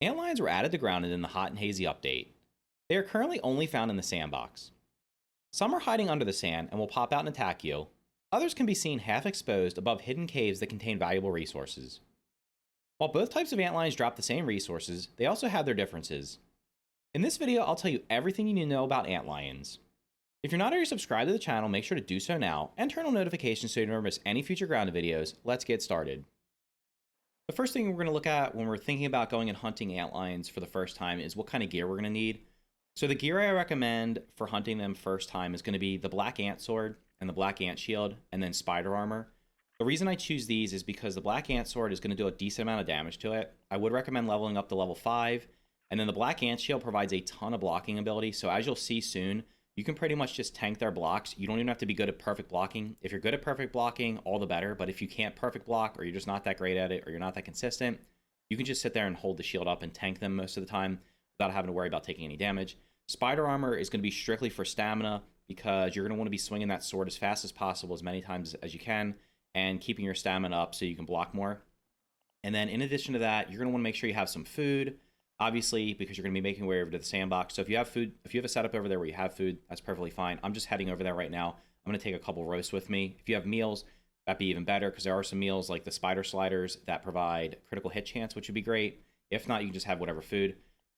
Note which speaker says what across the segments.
Speaker 1: Antlions were added to Grounded in the Hot and Hazy update. They are currently only found in the sandbox. Some are hiding under the sand and will pop out and attack you. Others can be seen half exposed above hidden caves that contain valuable resources. While both types of antlions drop the same resources, they also have their differences. In this video, I'll tell you everything you need to know about antlions. If you're not already subscribed to the channel, make sure to do so now and turn on notifications so you never miss any future Grounded videos. Let's get started. The first thing we're going to look at when we're thinking about going and hunting antlions for the first time is what kind of gear we're going to need. So the gear I recommend for hunting them first time is going to be the black ant sword and the black ant shield and then spider armor. The reason I choose these is because the black ant sword is going to do a decent amount of damage to it. I would recommend leveling up to level 5. And then the black ant shield provides a ton of blocking ability. So as you'll see soon, you can pretty much just tank their blocks. You don't even have to be good at perfect blocking. If you're good at perfect blocking, all the better. But if you can't perfect block, or you're just not that great at it, or you're not that consistent, you can just sit there and hold the shield up and tank them most of the time without having to worry about taking any damage. Spider armor is going to be strictly for stamina because you're going to want to be swinging that sword as fast as possible, as many times as you can, and keeping your stamina up so you can block more. And then in addition to that, you're going to want to make sure you have some food, obviously, because you're going to be making your way over to the sandbox. So if you have food, if you have a setup over there where you have food, that's perfectly fine. I'm just heading over there right now. I'm going to take a couple roasts with me. If you have meals, that'd be even better because there are some meals like the spider sliders that provide critical hit chance, which would be great. If not, you can just have whatever food.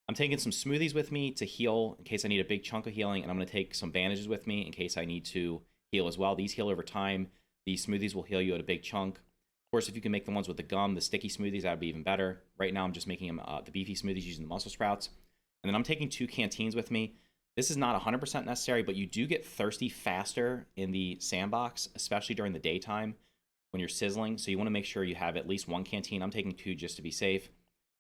Speaker 1: I'm taking some smoothies with me to heal in case I need a big chunk of healing, and I'm going to take some bandages with me in case I need to heal as well. These heal over time. These smoothies will heal you at a big chunk. Of course, if you can make the ones with the gum, the sticky smoothies, that would be even better. Right now, I'm just making them the beefy smoothies using the muscle sprouts. And then I'm taking 2 canteens with me. This is not 100% necessary, but you do get thirsty faster in the sandbox, especially during the daytime when you're sizzling. So you want to make sure you have at least 1 canteen. I'm taking 2 just to be safe.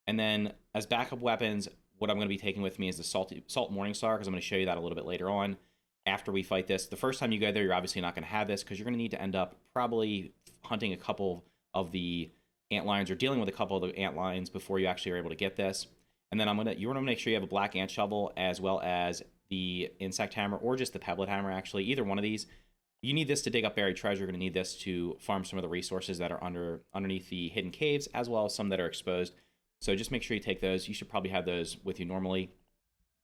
Speaker 1: And then as backup weapons, what I'm going to be taking with me is the Salt Morningstar, because I'm going to show you that a little bit later on after we fight this. The first time you go there, you're obviously not going to have this because you're going to need to end up probably hunting a couple of the antlions or dealing with a couple of the antlions before you actually are able to get this. And then you want to make sure you have a black ant shovel as well as the insect hammer or just the pebblet hammer, actually. Either one of these. You need this to dig up buried treasure. You're going to need this to farm some of the resources that are underneath the hidden caves as well as some that are exposed. So just make sure you take those. You should probably have those with you normally.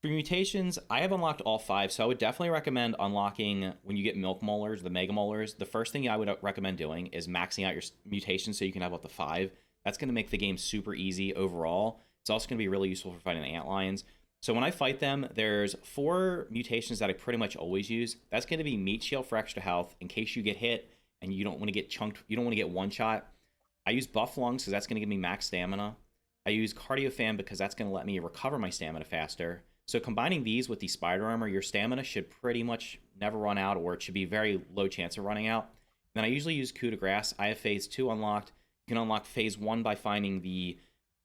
Speaker 1: For mutations, I have unlocked all 5, so I would definitely recommend unlocking when you get milk molars, the mega molars. The first thing I would recommend doing is maxing out your mutations so you can have up to 5. That's going to make the game super easy overall. It's also going to be really useful for fighting the antlions. So when I fight them, there's 4 mutations that I pretty much always use. That's going to be meat shield for extra health in case you get hit and you don't want to get chunked. You don't want to get one shot. I use buff lungs because that's going to give me max stamina. I use cardio fan because that's going to let me recover my stamina faster. So combining these with the spider armor, your stamina should pretty much never run out, or it should be very low chance of running out. And then I usually use coup de grace. I have phase 2 unlocked. You can unlock phase 1 by finding the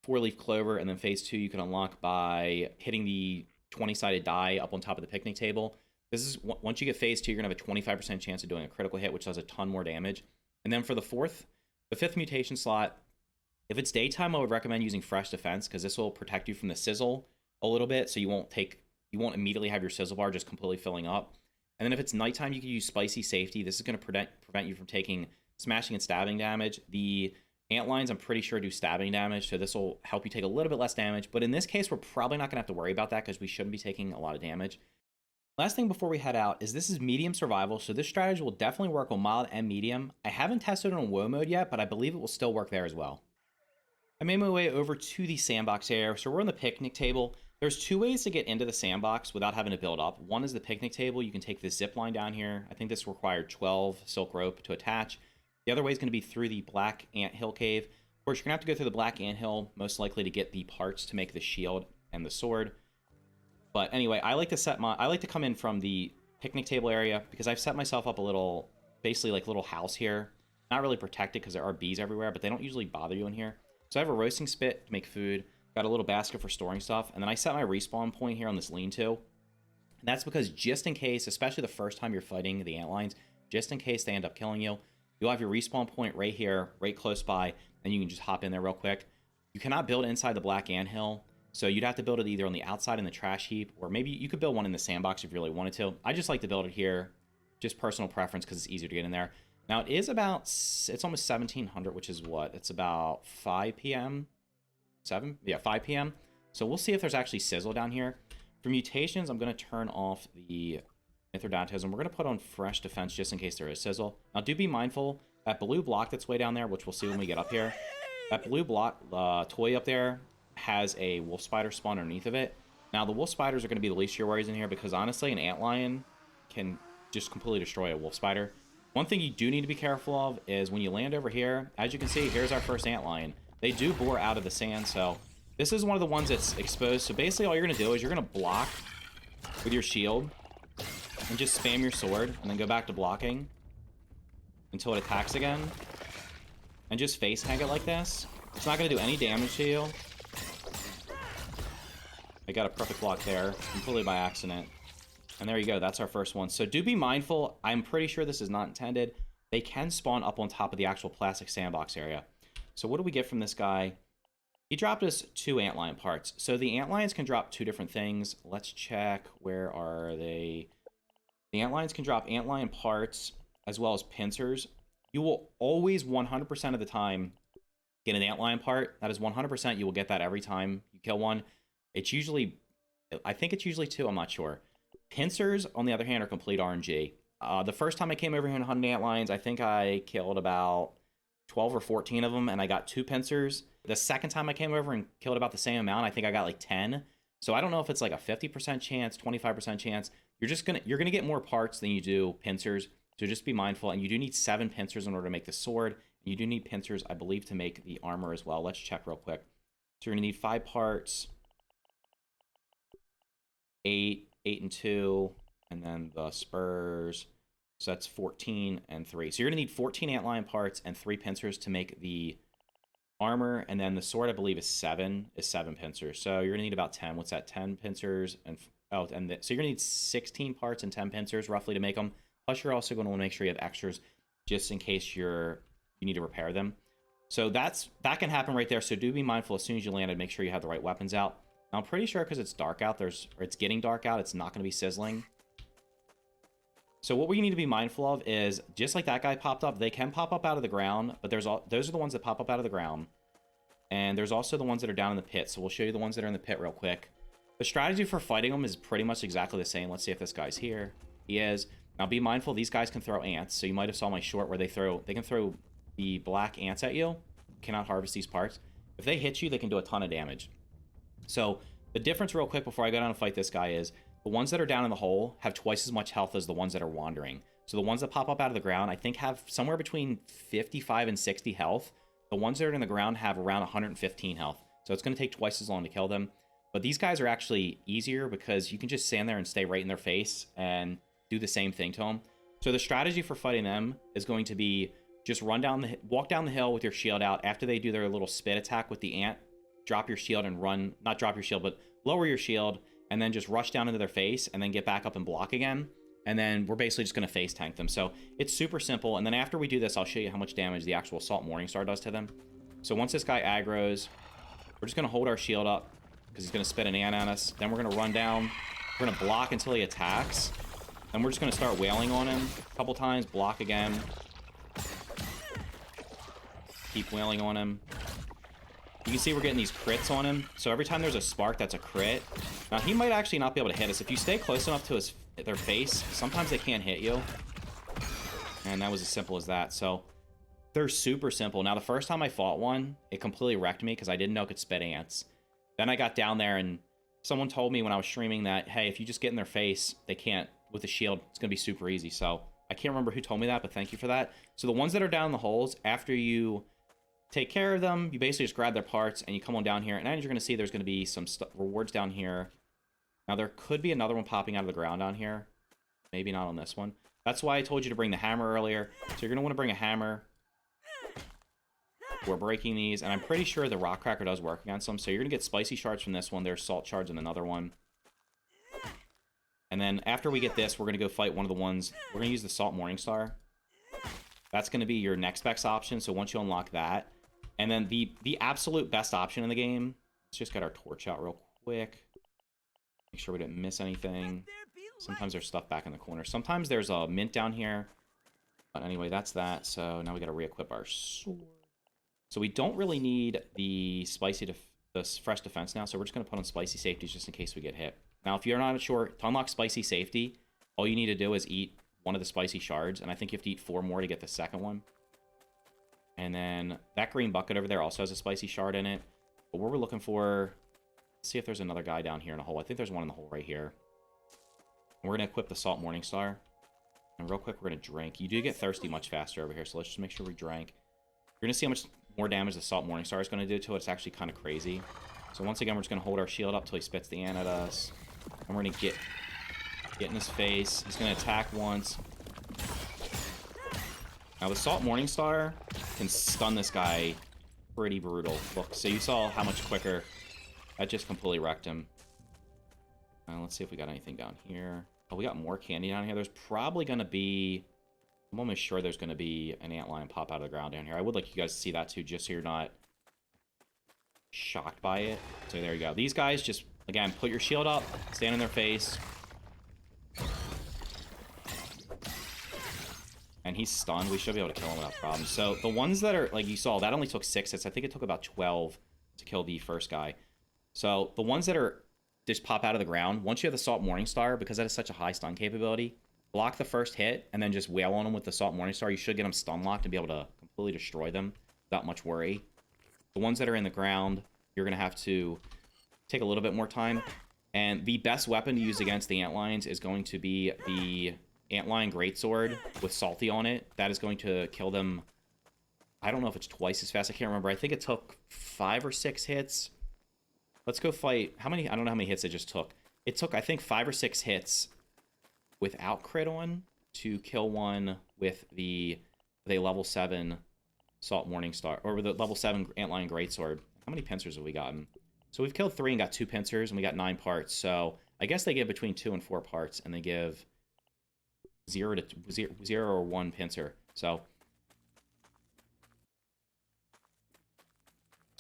Speaker 1: 4-leaf clover, and then phase 2 you can unlock by hitting the 20-sided die up on top of the picnic table. This is once you get phase 2, you're gonna have a 25% chance of doing a critical hit, which does a ton more damage. And then for the 5th mutation slot, if it's daytime, I would recommend using fresh defense because this will protect you from the sizzle a little bit, so you won't immediately have your sizzle bar just completely filling up. And then if it's nighttime, you can use spicy safety. This is going to prevent you from taking smashing and stabbing damage. The antlions, I'm pretty sure, do stabbing damage, so this will help you take a little bit less damage. But in this case, we're probably not going to have to worry about that because we shouldn't be taking a lot of damage. Last thing before we head out is this is medium survival, so this strategy will definitely work on mild and medium. I haven't tested it on low mode yet, but I believe it will still work there as well. I made my way over to the sandbox area, so we're on the picnic table. There's 2 ways to get into the sandbox without having to build up. One is the picnic table. You can take this zip line down here. I think this required 12 silk rope to attach. The other way is going to be through the black ant hill cave. Of course, you're going to have to go through the black ant hill, most likely to get the parts to make the shield and the sword. But anyway, I like to come in from the picnic table area because I've set myself up a little, basically like little house here. Not really protected because there are bees everywhere, but they don't usually bother you in here. So I have a roasting spit to make food, got a little basket for storing stuff, and then I set my respawn point here on this lean-to. And that's because just in case, especially the first time you're fighting the antlions, just in case they end up killing you, you'll have your respawn point right here, right close by, and you can just hop in there real quick. You cannot build inside the black anthill, so you'd have to build it either on the outside in the trash heap, or maybe you could build one in the sandbox if you really wanted to. I just like to build it here, just personal preference because it's easier to get in there. Now, it is about, it's almost 1700, which is what? It's about 5 p.m. 5 p.m. So we'll see if there's actually sizzle down here. For mutations, I'm going to turn off the Mithridatism. We're going to put on fresh defense just in case there is sizzle. Now, do be mindful, that blue block that's way down there, which we'll see when we get up here, that blue block toy up there has a wolf spider spawn underneath of it. Now, the wolf spiders are going to be the least of your worries in here because, honestly, an antlion can just completely destroy a wolf spider. One thing you do need to be careful of is when you land over here, as you can see, here's our first antlion. They do bore out of the sand, so this is one of the ones that's exposed. So basically all you're going to do is you're going to block with your shield and just spam your sword and then go back to blocking until it attacks again. And just face tank it like this. It's not going to do any damage to you. I got a perfect block there, completely by accident. And there you go, that's our first one. So do be mindful, I'm pretty sure this is not intended. They can spawn up on top of the actual plastic sandbox area. So what do we get from this guy? He dropped us 2 antlion parts. So the antlions can drop 2 different things. Let's check, where are they? The antlions can drop antlion parts as well as pincers. You will always 100% of the time get an antlion part. That is 100%, you will get that every time you kill one. It's usually, I think it's usually 2, I'm not sure. Pincers, on the other hand, are complete RNG. The first time I came over here and hunted antlions, I think I killed about 12 or 14 of them, and I got 2 pincers. The second time I came over and killed about the same amount, I think I got like 10. So I don't know if it's like a 50% chance, 25% chance. You're gonna get more parts than you do pincers. So just be mindful, and you do need 7 pincers in order to make the sword. And you do need pincers, I believe, to make the armor as well. Let's check real quick. So you're gonna need 5 parts, 8 and 2, and then the spurs. So that's 14 and 3. So you're gonna need 14 antlion parts and 3 pincers to make the armor, and then the sword, I believe, is 7 pincers. So you're gonna need about 10. What's that? 10 pincers and so you're gonna need 16 parts and 10 pincers roughly to make them. Plus, you're also going to want to make sure you have extras just in case you need to repair them. So that can happen right there. So do be mindful as soon as you land, and make sure you have the right weapons out. Now, I'm pretty sure because it's dark out, it's getting dark out, it's not going to be sizzling. So what we need to be mindful of is, just like that guy popped up, they can pop up out of the ground, but those are the ones that pop up out of the ground. And there's also the ones that are down in the pit. So we'll show you the ones that are in the pit real quick. The strategy for fighting them is pretty much exactly the same. Let's see if this guy's here. He is. Now be mindful, these guys can throw ants. So you might have saw my short where they can throw the black ants at you. You cannot harvest these parts. If they hit you, they can do a ton of damage. So the difference real quick before I go down and fight this guy is, the ones that are down in the hole have twice as much health as the ones that are wandering. So the ones that pop up out of the ground, I think, have somewhere between 55 and 60 health. The ones that are in the ground have around 115 health. So it's going to take twice as long to kill them. But these guys are actually easier because you can just stand there and stay right in their face and do the same thing to them. So the strategy for fighting them is going to be just walk down the hill with your shield out. After they do their little spit attack with the ant, drop your shield and run. Not drop your shield, but lower your shield, and then just rush down into their face and then get back up and block again. And then we're basically just going to face tank them. So it's super simple. And then after we do this, I'll show you how much damage the actual Assault Morningstar does to them. So once this guy aggroes, we're just going to hold our shield up because he's going to spit an ant at us. Then we're going to run down. We're going to block until he attacks. And we're just going to start wailing on him a couple times. Block again. Keep wailing on him. You can see we're getting these crits on him. So every time there's a spark, that's a crit. Now, he might actually not be able to hit us. If you stay close enough to their face, sometimes they can't hit you. And that was as simple as that. So they're super simple. Now, the first time I fought one, it completely wrecked me because I didn't know it could spit ants. Then I got down there and someone told me when I was streaming that, hey, if you just get in their face, they can't, with the shield, it's going to be super easy. So I can't remember who told me that, but thank you for that. So the ones that are down in the holes, after you take care of them, you basically just grab their parts and you come on down here, and as you're going to see, there's going to be some rewards down here. Now, there could be another one popping out of the ground down here. Maybe not on this one. That's why I told you to bring the hammer earlier. So you're going to want to bring a hammer. We're breaking these, and I'm pretty sure the rock cracker does work against them. So you're going to get spicy shards from this one. There's salt shards in another one. And then after we get this, we're going to go fight one of the ones. We're going to use the Salt Morningstar. That's going to be your next best option. So once you unlock that, and then the absolute best option in the game, let's just get our torch out real quick. Make sure we didn't miss anything. Sometimes there's stuff back in the corner. Sometimes there's a mint down here. But anyway, that's that. So now we got to re-equip our sword. So we don't really need the spicy this fresh defense now, so we're just going to put on spicy safeties just in case we get hit. Now, if you're not sure, to unlock spicy safety, all you need to do is eat one of the spicy shards, and I think you have to eat 4 more to get the second one. And then that green bucket over there also has a spicy shard in it. But what we're looking for, let's see if there's another guy down here in the hole. I think there's one in the hole right here. And we're going to equip the Salt Morningstar. And real quick, we're going to drink. You do get thirsty much faster over here, so let's just make sure we drink. You're going to see how much more damage the Salt Morningstar is going to do to it. It's actually kind of crazy. So once again, we're just going to hold our shield up till he spits the ant at us. And we're going to get in his face. He's going to attack once. Now, the Salt Morningstar can stun this guy pretty brutal. Look, so you saw how much quicker. That just completely wrecked him. Let's see if we got anything down here. Oh, we got more candy down here. There's probably going to be... I'm almost sure there's going to be an antlion pop out of the ground down here. I would like you guys to see that too, just so you're not shocked by it. So there you go. These guys just, again, put your shield up, stand in their face. And he's stunned. We should be able to kill him without problem. So the ones that are, like you saw, that only took 6 hits. I think it took about 12 to kill the first guy. So the ones that are just pop out of the ground, once you have the Salt Morningstar, because that is such a high stun capability, block the first hit and then just wail on them with the Salt Morningstar. You should get them stun locked and be able to completely destroy them without much worry. The ones that are in the ground, you're going to have to take a little bit more time. And the best weapon to use against the Antlions is going to be the Antlion Greatsword with Salty on it. That is going to kill them. I don't know if it's twice as fast. I can't remember. I think it took 5 or 6 hits. Let's go fight. How many? I don't know how many hits it just took. It took, I think, 5 or 6 hits without crit on to kill one with a level 7 Salt Morningstar, or with a level 7 Antlion Greatsword. How many pincers have we gotten? So we've killed 3 and got 2 pincers, and we got 9 parts. So I guess they give between 2 and 4 parts, and they give 0 or 1 pincer. So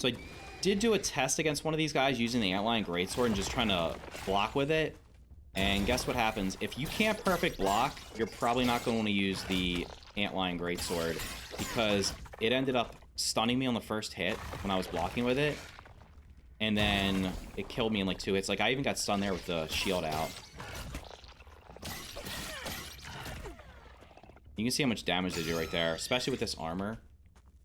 Speaker 1: I did do a test against one of these guys using the Antlion Greatsword and just trying to block with it. And guess what happens? If you can't perfect block, you're probably not going to want to use the Antlion Greatsword, because it ended up stunning me on the first hit when I was blocking with it. And then it killed me in like 2 hits. Like, I even got stunned there with the shield out. You can see how much damage they do right there, especially with this armor.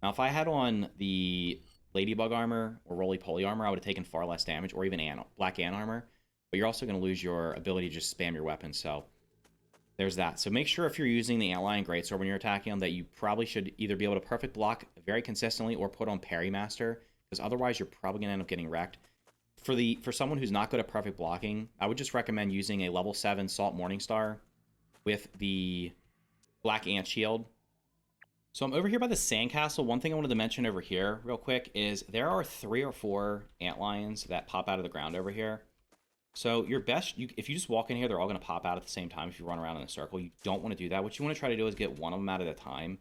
Speaker 1: Now, if I had on the Ladybug armor or Roly-Poly armor, I would have taken far less damage, or even Black Ant armor. But you're also going to lose your ability to just spam your weapon, so there's that. So make sure if you're using the Antlion Greatsword when you're attacking them that you probably should either be able to perfect block very consistently or put on Parry Master, because otherwise you're probably going to end up getting wrecked. For someone who's not good at perfect blocking, I would just recommend using a level 7 Salt Morningstar with the Black Ant Shield. So I'm over here by the sandcastle. One thing I wanted to mention over here real quick is there are 3 or 4 Antlions that pop out of the ground over here. So your best, if you just walk in here, they're all going to pop out at the same time if you run around in a circle. You don't want to do that. What you want to try to do is get one of them out at a time.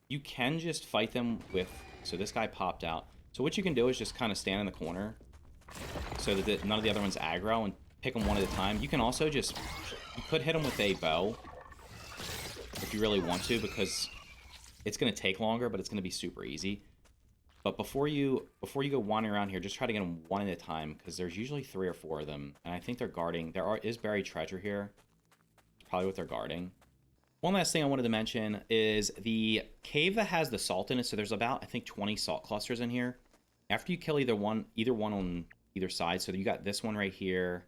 Speaker 1: You can just fight them with... So this guy popped out. So what you can do is just kind of stand in the corner so that none of the other ones aggro and pick them one at a time. You can also just... You could hit them with a bow if you really want to, because it's going to take longer, but it's going to be super easy. But before you go wandering around here, just try to get them one at a time, because there's usually 3 or 4 of them, and I think they're guarding. Is buried treasure here. It's probably what they're guarding. One last thing I wanted to mention is the cave that has the salt in it. So there's about, I think, 20 salt clusters in here. After you kill either one on either side, so you got this one right here,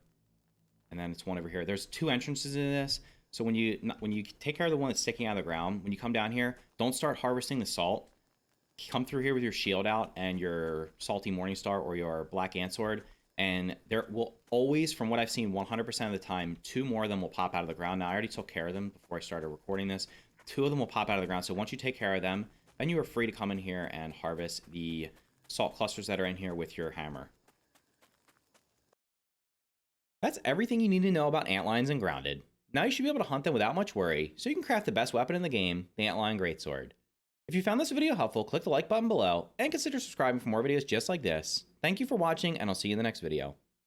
Speaker 1: and then it's one over here. There's 2 entrances in this. So when you take care of the one that's sticking out of the ground, when you come down here, don't start harvesting the salt. Come through here with your shield out and your Salty Morningstar or your Black Ant Sword, and there will always, from what I've seen, 100% of the time, 2 more of them will pop out of the ground. Now, I already took care of them before I started recording this. 2 of them will pop out of the ground, so once you take care of them, then you are free to come in here and harvest the salt clusters that are in here with your hammer. That's everything you need to know about Antlions and Grounded. Now you should be able to hunt them without much worry, so you can craft the best weapon in the game, the Antlion Greatsword. If you found this video helpful, click the like button below, and consider subscribing for more videos just like this. Thank you for watching, and I'll see you in the next video.